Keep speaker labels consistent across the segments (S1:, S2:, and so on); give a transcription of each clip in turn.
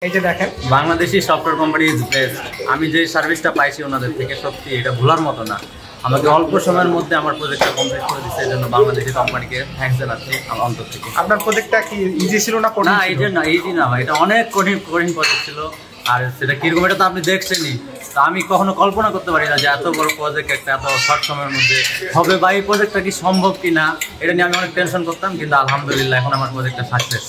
S1: এই যে দেখেন
S2: Bangladeshi software company is best. আমি যে সার্ভিসটা পাইছি ওনাদের থেকে সত্যি এটা ভোলার মতো না। আমাকে অল্প সময়ের মধ্যে আমার প্রজেক্টটা কমপ্লিট করে দিচ্ছে, এই জন্য বাংলাদেশি কোম্পানিকে থ্যাঙ্কস জানাচ্ছি আমার অন্তর থেকে।
S1: আপনার প্রজেক্টটা কি ইজি ছিল না কঠিন?
S2: না ইজি না ভাই, এটা অনেক কঠিন প্রজেক্ট ছিল। আর সেটা কিরকম এটা তো আপনি দেখছেনই। তা আমি কখনো কল্পনা করতে পারি না যে এত বড় প্রজেক্ট একটা এত শর্ট সময়ের মধ্যে হবে বা এই প্রজেক্টটা কি সম্ভব কি না, এটা নিয়ে আমি অনেক টেনশন করতাম, কিন্তু আলহামদুলিল্লাহ এখন আমার প্রজেক্টটা success.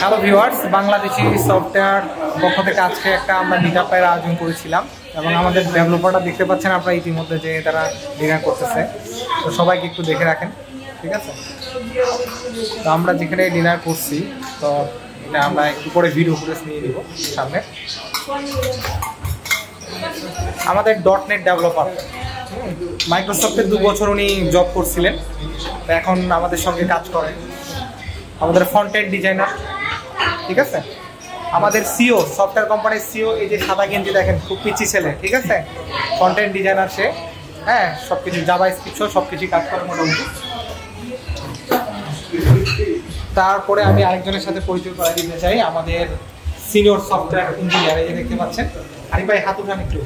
S1: Hello viewers, Bangladeshi software পক্ষ থেকে আজকে একটা আমরা মিটআপের আয়োজন করেছিলাম এবং আমাদের ডেভেলপারটা দেখতে পাচ্ছেন আপনারা ইতিমধ্যে যে তারা ডিনার করতেছে। তো সবাইকে একটু দেখে রাখেন, ঠিক আছে? তো আমরা যেখানে ডিনার করছি, তো এটা আমরা একটু পরে ভিডিও ফুটেজ নিয়ে নিব সামনে। আমাদের .NET ডেভেলপার, মাইক্রোসফটের 2 বছর উনি জব করছিলেন, তো এখন আমাদের সঙ্গে কাজ করেন। আমাদের ফ্রন্ট এন্ড ডিজাইনার, ঠিক আছে? আমাদের সিও, সফটওয়্যার কোম্পানির সিও, এই যে সাদা গেঞ্জি দেখেন, খুব পিচি ছেলে, ঠিক আছে? ফ্রন্ট এন্ড ডিজাইনার সে, হ্যাঁ, সব কিছু জাভা স্ক্রিপ্ট সব কিছুই কাজ করে মোটামুটি। তারপরে আমি আরেকজনের সাথে পরিচয় করে দিতে চাই, আমাদের সিনিয়র সফটওয়্যার ইঞ্জিনিয়ার, এই যে দেখতে পাচ্ছেন। আরিফ ভাই হাত উঠান একটু।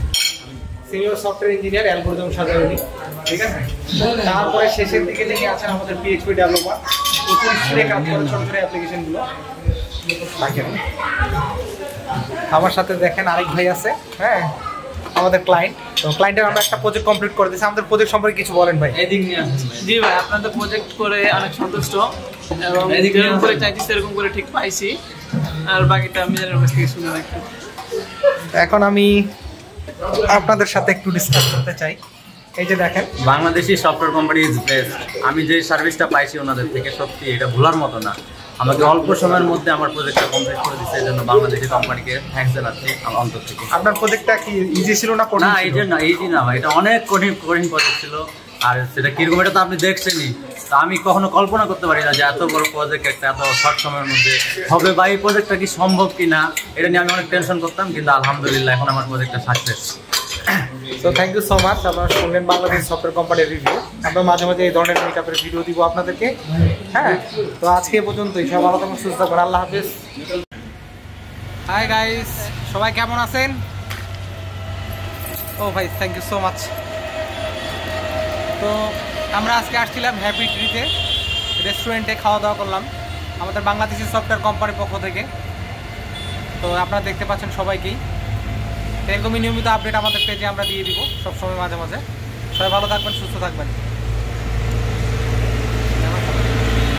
S1: সিনিয়র সফটওয়্যার ইঞ্জিনিয়ার, অ্যালগরিদম সাজায়নি, ঠিক আছে? তারপরে শেষের দিকে যিনি আছেন আমাদের PHP ডেভেলপার, প্রচুর স্পিডে কাজ করে ছোট ছোট অ্যাপ্লিকেশনগুলো। আমার সাথে দেখেন আরেক ভাই আছে, হ্যাঁ, আমাদের ক্লায়েন্ট। তো ক্লায়েন্টের আমরা একটা প্রজেক্ট কমপ্লিট করে দিয়েছি। আমাদের প্রজেক্ট সম্পর্কে কিছু বলেন ভাই।
S3: জি ভাই, আপনাদের প্রজেক্ট করে অনেক সন্তুষ্ট এবং যেরকম করে চাইছি সেরকম করে ঠিক পাইছি। আর বাকিটা আমি জানার কাছ থেকে শুনে রাখি।
S1: এখন আমি আপনাদের সাথে একটু ডিসকাস করতে চাই। এই যে দেখেন
S2: Bangladeshi software company is best. আমি যে সার্ভিসটা পাইছি ওনাদের থেকে সত্যি এটা ভোলার মতো না। আমাকে অল্প সময়ের মধ্যে আমার প্রজেক্টটা কমপ্লিট করে দিচ্ছে, এই জন্য বাংলাদেশি কোম্পানিকে থ্যাঙ্কস জানাচ্ছি আমার অন্তর থেকে।
S1: আপনার প্রজেক্টটা কি ইজি ছিল না কঠিন?
S2: না ইজি না ভাই, এটা অনেক কঠিন প্রজেক্ট ছিল। আর সেটা কিরকম এটা তো আপনি দেখছেনই। তা আমি কখনো কল্পনা করতে পারি না যে এত বড় প্রজেক্ট একটা এত শর্ট সময়ের মধ্যে হবে বা এই প্রজেক্টটা কি সম্ভব কি না, এটা নিয়ে আমি অনেক টেনশন করতাম, কিন্তু আলহামদুলিল্লাহ এখন আমার প্রজেক্টটা success.
S1: So thank you so much. আপনারা শুনলেন বাংলাদেশ সফটওয়্যার কোম্পানির রিভিউ। আমরা মাঝে মাঝে এই ধরনের মিটআপের ভিডিও দিব আপনাদেরকে, হ্যাঁ। তো আজকে এ পর্যন্তই। সবাই ভালো থাকুন, সুস্থ থাকুন, আল্লাহ হাফেজ। হাই গাইস, সবাই কেমন আছেন? ও ভাই, থ্যাংক ইউ সো মাচ। তো আমরা আজকে আসছিলাম হ্যাপি ট্রিতে, রেস্টুরেন্টে খাওয়া দাওয়া করলাম আমাদের বাংলাদেশি সফটওয়্যার কোম্পানির পক্ষ থেকে। তো আপনারা দেখতে পাচ্ছেন সবাইকেই। এরকমই নিয়মিত আপডেট আমাদের পেজে আমরা দিয়ে দিব সবসময় মাঝে মাঝে। সবাই ভালো থাকবেন, সুস্থ থাকবেন।